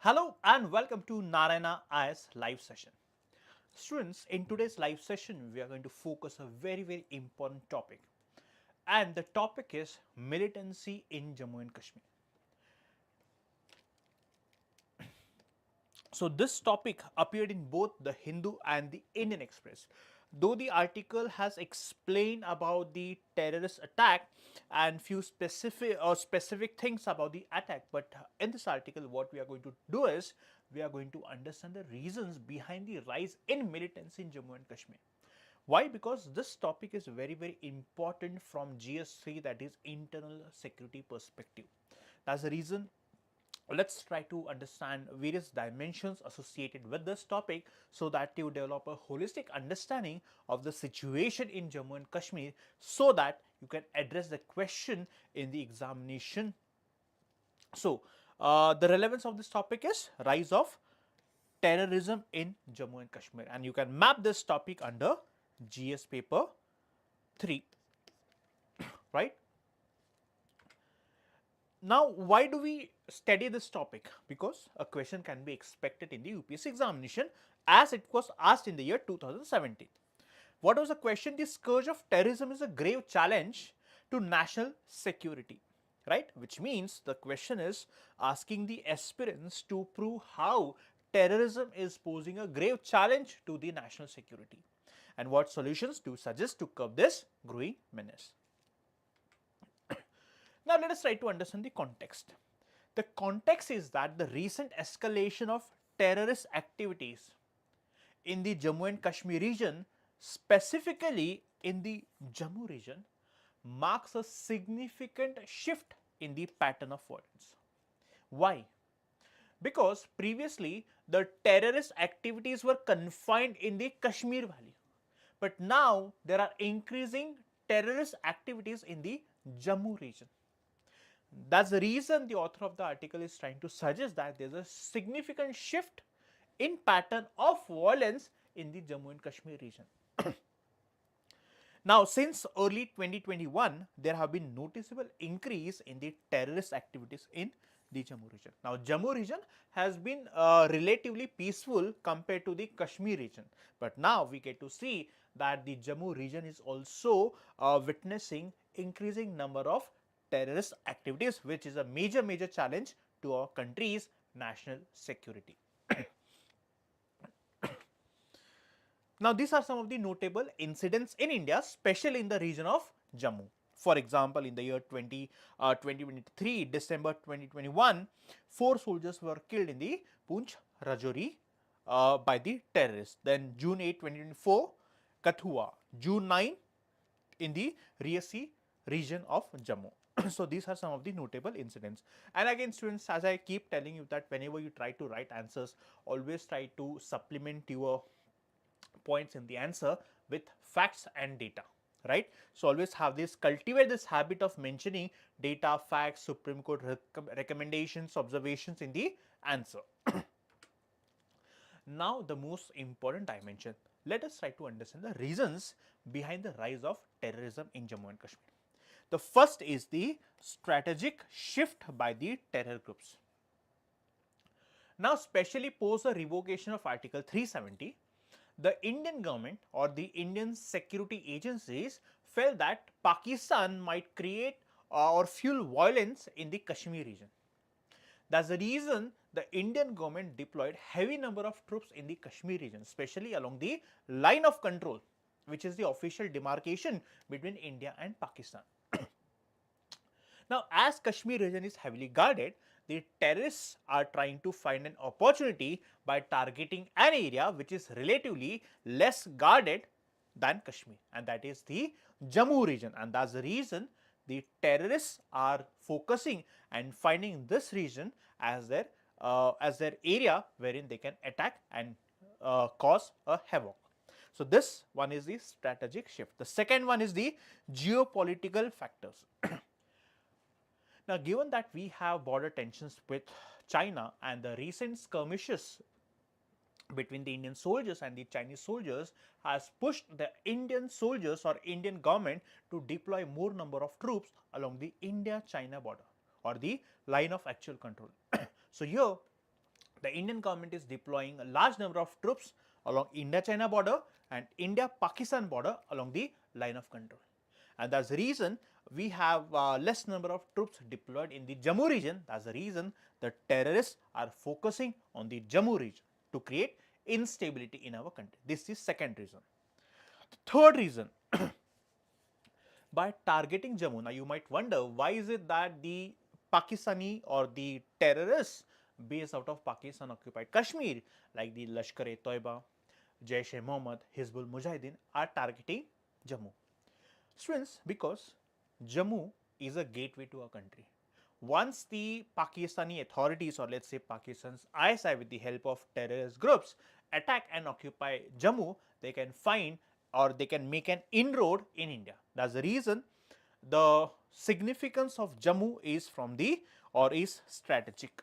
Hello and welcome to Narayana IAS live session. Students, in today's live session, we are going to focus a very important topic, and the topic is militancy in Jammu and Kashmir. So this topic appeared in both the Hindu and the Indian Express. Though the article has explained about the terrorist attack and few specific things about the attack, but in this article what we are going to do is we are going to understand the reasons behind the rise in militancy in Jammu and Kashmir. Why? Because this topic is very important from GS3, that is internal security perspective. That's the reason let's try to understand various dimensions associated with this topic so that you develop a holistic understanding of the situation in Jammu and Kashmir so that you can address the question in the examination. So, the relevance of this topic is rise of terrorism in Jammu and Kashmir, and you can map this topic under GS paper 3, right? Now, why do we study this topic? Because a question can be expected in the UPSC examination as it was asked in the year 2017. What was the question? The scourge of terrorism is a grave challenge to national security, right? Which means the question is asking the aspirants to prove how terrorism is posing a grave challenge to the national security and what solutions do suggest to curb this growing menace. Now, let us try to understand the context. The context is that the recent escalation of terrorist activities in the Jammu and Kashmir region, specifically in the Jammu region, marks a significant shift in the pattern of violence. Why? Because previously the terrorist activities were confined in the Kashmir Valley, but now there are increasing terrorist activities in the Jammu region. That's the reason the author of the article is trying to suggest that there's a significant shift in pattern of violence in the Jammu and Kashmir region. Now, since early 2021, there have been noticeable increase in the terrorist activities in the Jammu region. Now, Jammu region has been relatively peaceful compared to the Kashmir region, but now we get to see that the Jammu region is also witnessing increasing number of terrorist activities, which is a major challenge to our country's national security. Now, these are some of the notable incidents in India, especially in the region of Jammu. For example, in the year 2023, December 2021, 4 soldiers were killed in the Poonch Rajouri by the terrorists. Then June 8, 2024, Kathua. June 9, in the Riasi region of Jammu. So these are some of the notable incidents. And again, students, as I keep telling you that whenever you try to write answers, always try to supplement your points in the answer with facts and data, right? So always have this, cultivate this habit of mentioning data, facts, Supreme Court recommendations, observations in the answer. Now, the most important dimension, let us try to understand the reasons behind the rise of terrorism in Jammu and Kashmir. The first is the strategic shift by the terror groups. Now, especially post the revocation of Article 370, the Indian government or the Indian security agencies felt that Pakistan might create or fuel violence in the Kashmir region. That's the reason the Indian government deployed heavy number of troops in the Kashmir region, especially along the line of control, which is the official demarcation between India and Pakistan. Now, as Kashmir region is heavily guarded, the terrorists are trying to find an opportunity by targeting an area which is relatively less guarded than Kashmir, and that is the Jammu region. And that's the reason the terrorists are focusing and finding this region as their area wherein they can attack and cause a havoc. So this one is the strategic shift. The second one is the geopolitical factors. Now, given that we have border tensions with China and the recent skirmishes between the Indian soldiers and the Chinese soldiers has pushed the Indian soldiers or Indian government to deploy more number of troops along the India-China border or the line of actual control. So here the Indian government is deploying a large number of troops along India-China border and India-Pakistan border along the line of control. And that's the reason we have less number of troops deployed in the Jammu region. That's the reason the terrorists are focusing on the Jammu region to create instability in our country. This is second reason. The third reason, by targeting Jammu. Now you might wonder, why is it that the Pakistani or the terrorists based out of Pakistan occupied Kashmir like the Lashkar-e-Toiba, JaishEMohammad, Hizbul Mujahideen are targeting Jammu? Students, because Jammu is a gateway to our country. Once the Pakistani authorities, or let's say Pakistan's ISI with the help of terrorist groups, attack and occupy Jammu, they can find or they can make an inroad in India. That's the reason the significance of Jammu is from the or is strategic.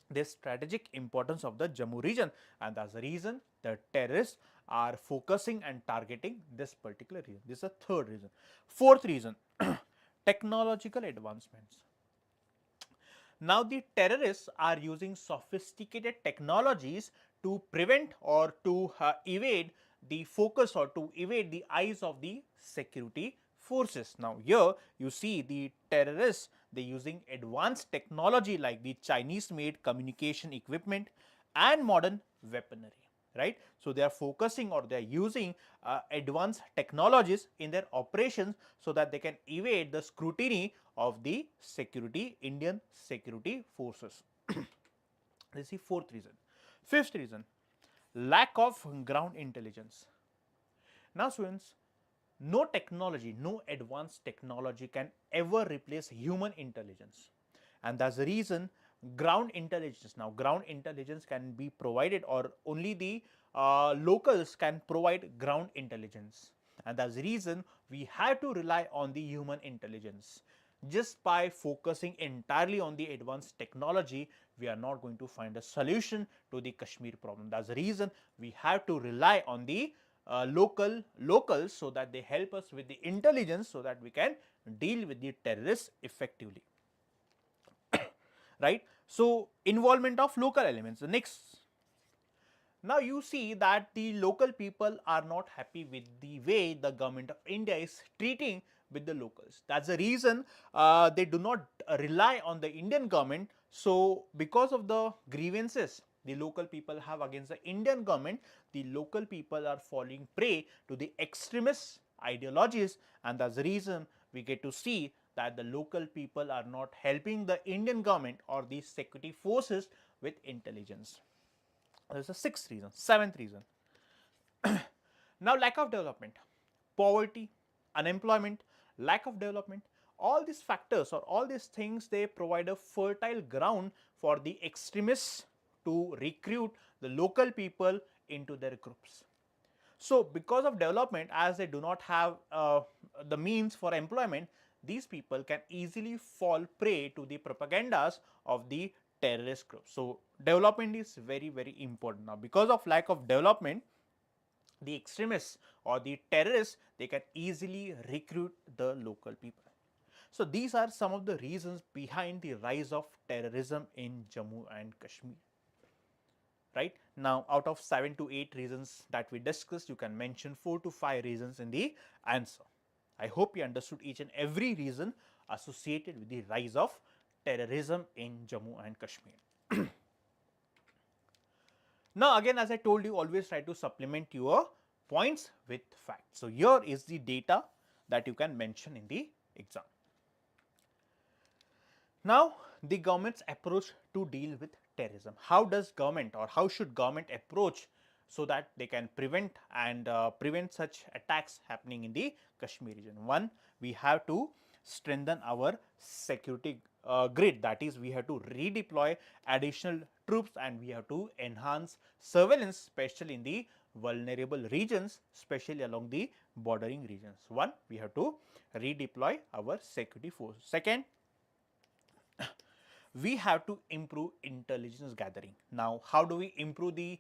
This strategic importance of the Jammu region, and that's the reason the terrorists are focusing and targeting this particular region. This is a third reason. Fourth reason, technological advancements. Now the terrorists are using sophisticated technologies to prevent or to evade the focus or to evade the eyes of the security forces. Now here you see the terrorists, they using advanced technology like the Chinese made communication equipment and modern weaponry, right? So they are focusing or they are using advanced technologies in their operations so that they can evade the scrutiny of the Indian security forces. This is the fourth reason. Fifth reason, lack of ground intelligence. Now students, no technology, no advanced technology can ever replace human intelligence, and that's the reason ground intelligence. Now ground intelligence can be provided, or only the locals can provide ground intelligence, and that's the reason we have to rely on the human intelligence. Just by focusing entirely on the advanced technology, we are not going to find a solution to the Kashmir problem. That's the reason we have to rely on the locals so that they help us with the intelligence so that we can deal with the terrorists effectively. Right? So involvement of local elements. The next, now you see that the local people are not happy with the way the government of India is treating with the locals. That's the reason they do not rely on the Indian government. So because of the grievances the local people have against the Indian government, the local people are falling prey to the extremist ideologies, and that's the reason we get to see that the local people are not helping the Indian government or the security forces with intelligence. There's a sixth reason. Seventh reason. Now lack of development, poverty, unemployment, lack of development, all these factors or all these things, they provide a fertile ground for the extremists to recruit the local people into their groups. So because of development, as they do not have the means for employment, these people can easily fall prey to the propagandas of the terrorist groups. So development is very, very important. Now because of lack of development, the extremists or the terrorists, they can easily recruit the local people. So these are some of the reasons behind the rise of terrorism in Jammu and Kashmir. Right? Now out of 7 to 8 reasons that we discussed, you can mention 4 to 5 reasons in the answer. I hope you understood each and every reason associated with the rise of terrorism in Jammu and Kashmir. Now again, as I told you, always try to supplement your points with facts. So here is the data that you can mention in the exam. Now the government's approach to deal with terrorism. How does government or how should government approach so that they can prevent and prevent such attacks happening in the Kashmir region? One, we have to strengthen our security grid, that is we have to redeploy additional troops and we have to enhance surveillance, especially in the vulnerable regions, especially along the bordering regions. One, we have to redeploy our security force. Second, we have to improve intelligence gathering. Now how do we improve the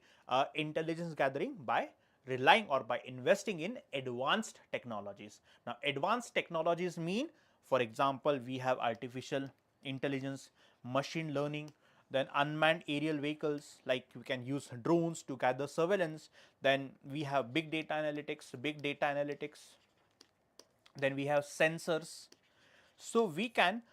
intelligence gathering? By relying or by investing in advanced technologies. Now advanced technologies mean, for example, we have artificial intelligence, machine learning, then unmanned aerial vehicles, like we can use drones to gather surveillance. Then we have big data analytics, then we have sensors. So we can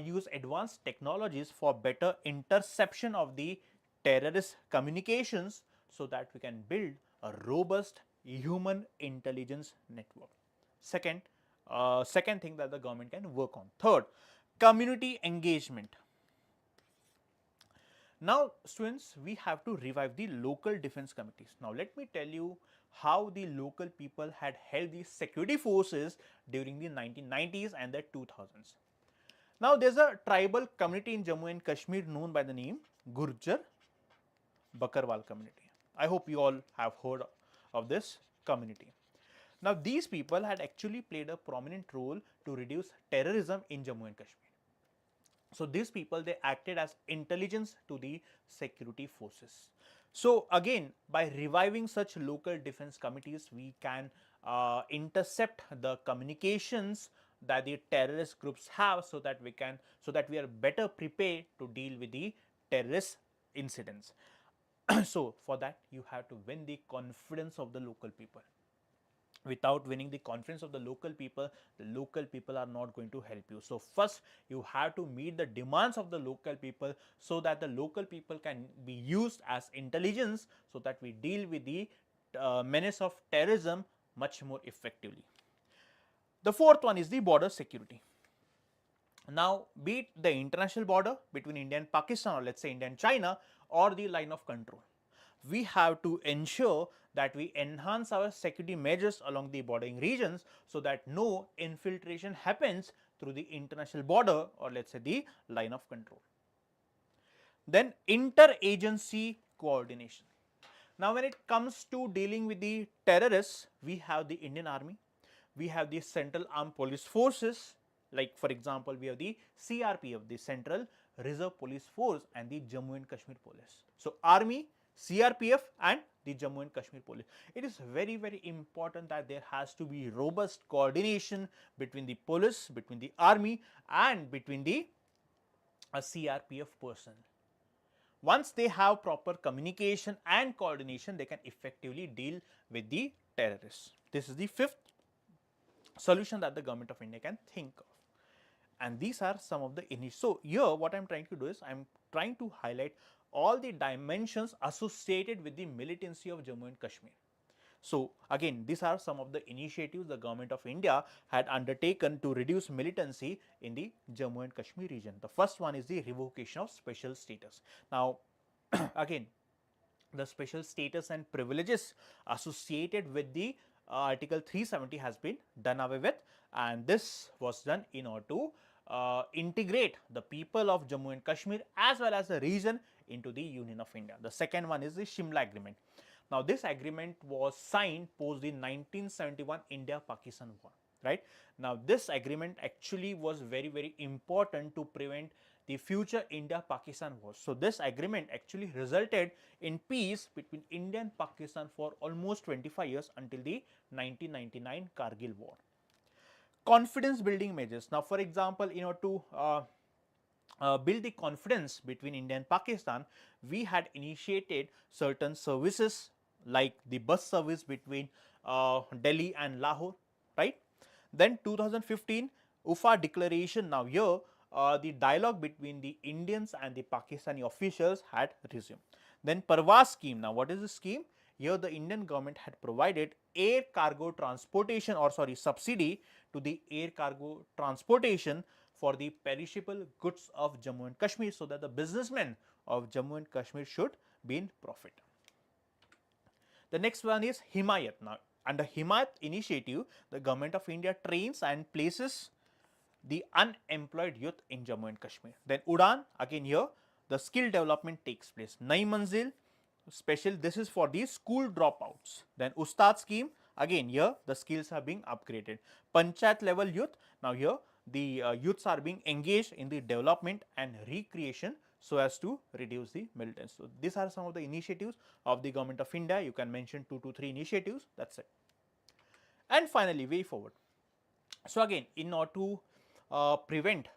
use advanced technologies for better interception of the terrorist communications, so that we can build a robust human intelligence network. Second thing that the government can work on. Third, community engagement. Now students, we have to revive the local defense committees. Now let me tell you how the local people had held the security forces during the 1990s and the 2000s. Now there's a tribal community in Jammu and Kashmir known by the name Gurjar Bakarwal community. I hope you all have heard of this community. Now these people had actually played a prominent role to reduce terrorism in Jammu and Kashmir. So these people, they acted as intelligence to the security forces. So again, by reviving such local defense committees, we can intercept the communications that the terrorist groups have, so that we are better prepared to deal with the terrorist incidents. So for that, you have to win the confidence of the local people. Without winning the confidence of the local people are not going to help you. So first, you have to meet the demands of the local people, so that the local people can be used as intelligence, so that we deal with the menace of terrorism much more effectively. The fourth one is the border security. Now, be it the international border between India and Pakistan, or let's say India and China, or the line of control, we have to ensure that we enhance our security measures along the bordering regions, so that no infiltration happens through the international border, or let's say the line of control. Then interagency coordination. Now when it comes to dealing with the terrorists, we have the Indian Army, we have the Central Armed Police Forces, like for example we have the CRPF, the Central Reserve Police Force, and the Jammu and Kashmir Police. So Army, CRPF and the Jammu and Kashmir Police. It is very, very important that there has to be robust coordination between the police, between the army, and between the CRPF person. Once they have proper communication and coordination, they can effectively deal with the terrorists. This is the fifth solution that the government of India can think of. And these are some of the initiatives. So here what I am trying to do is I am trying to highlight all the dimensions associated with the militancy of Jammu and Kashmir. So again, these are some of the initiatives the government of India had undertaken to reduce militancy in the Jammu and Kashmir region. The first one is the revocation of special status. Now again, the special status and privileges associated with the Article 370 has been done away with, and this was done in order to integrate the people of Jammu and Kashmir as well as the region into the Union of India. The second one is the Shimla Agreement. Now this agreement was signed post the 1971 India-Pakistan war, right? Now this agreement actually was very, very important to prevent the future India-Pakistan war. So this agreement actually resulted in peace between India and Pakistan for almost 25 years until the 1999 Kargil war. Confidence building measures. Now for example, in order to build the confidence between India and Pakistan, we had initiated certain services like the bus service between Delhi and Lahore, right? Then 2015 UFA declaration. Now here the dialogue between the Indians and the Pakistani officials had resumed. Then Parvaz scheme. Now what is the scheme? Here the Indian government had provided air cargo transportation, or sorry, subsidy to the air cargo transportation for the perishable goods of Jammu and Kashmir, so that the businessmen of Jammu and Kashmir should be in profit. The next one is Himayat. Now under Himayat initiative, the government of India trains and places the unemployed youth in Jammu and Kashmir. Then Udan, again here the skill development takes place. Nai Manzil special, this is for the school dropouts. Then Ustad scheme, again here the skills are being upgraded. Panchayat level youth, now here the youths are being engaged in the development and recreation so as to reduce the militants. So these are some of the initiatives of the government of India. You can mention 2 to 3 initiatives, that's it. And finally, way forward. So again, in order to prevent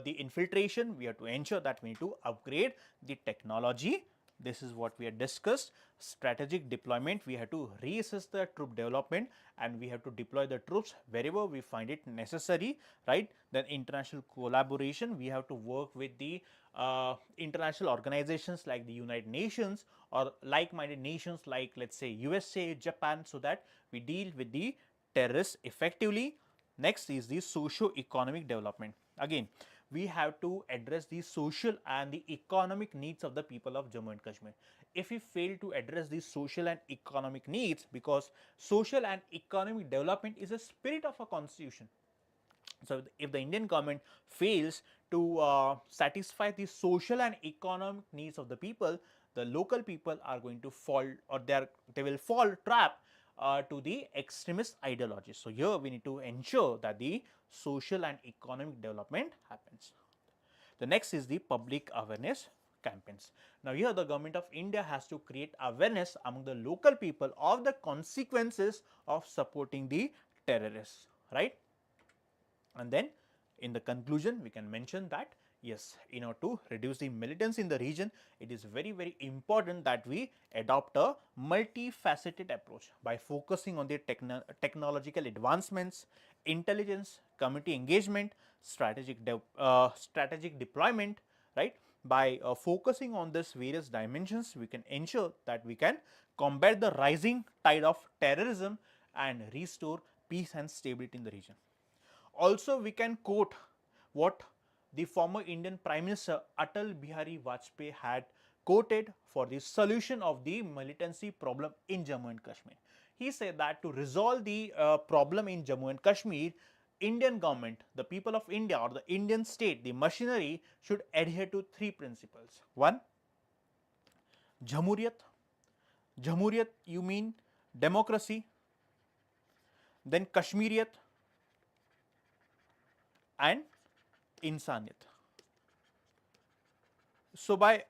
the infiltration, we have to ensure that we need to upgrade the technology. This is what we had discussed. Strategic deployment, we have to reassess the troop development and we have to deploy the troops wherever we find it necessary, right. Then international collaboration, we have to work with the international organizations like the United Nations or like-minded nations like, let's say, USA, Japan, so that we deal with the terrorists effectively. Next is the socio-economic development. Again, we have to address the social and the economic needs of the people of Jammu and Kashmir. If we fail to address the social and economic needs, because social and economic development is a spirit of a constitution. So, if the Indian government fails to satisfy the social and economic needs of the people, the local people are going to fall, or they will fall trap to the extremist ideologies. So, here we need to ensure that the social and economic development happens. The next is the public awareness campaigns. Now, here the government of India has to create awareness among the local people of the consequences of supporting the terrorists, right. And then in the conclusion, we can mention that yes, in order to reduce the militants in the region, it is very important that we adopt a multifaceted approach by focusing on the technological advancements, intelligence, community engagement, strategic deployment, right. By focusing on these various dimensions, we can ensure that we can combat the rising tide of terrorism and restore peace and stability in the region. Also, we can quote what the former Indian Prime Minister Atal Bihari Vajpayee had quoted for the solution of the militancy problem in Jammu and Kashmir. He said that to resolve the problem in Jammu and Kashmir, Indian government, the people of India or the Indian state, the machinery should adhere to three principles. One, Jamhuriyat. Jamhuriyat, you mean democracy. Then Kashmiriyat and insaniyat. So, by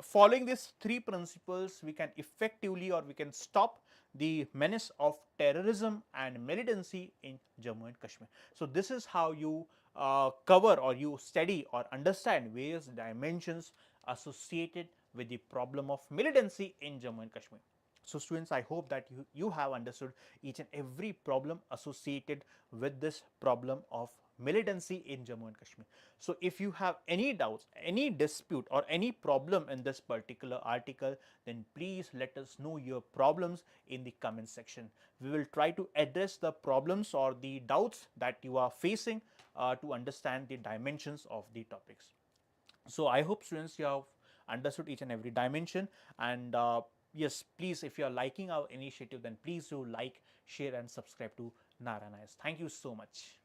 following these three principles, we can effectively, or we can stop the menace of terrorism and militancy in Jammu and Kashmir. So, this is how you cover or you study or understand various dimensions associated with the problem of militancy in Jammu and Kashmir. So, students, I hope that you have understood each and every problem associated with this problem of militancy in Jammu and Kashmir. So, if you have any doubts, any dispute or any problem in this particular article, then please let us know your problems in the comment section. We will try to address the problems or the doubts that you are facing to understand the dimensions of the topics. So, I hope students you have understood each and every dimension, and yes, please, if you are liking our initiative, then please do like, share and subscribe to Narayana IAS. Thank you so much.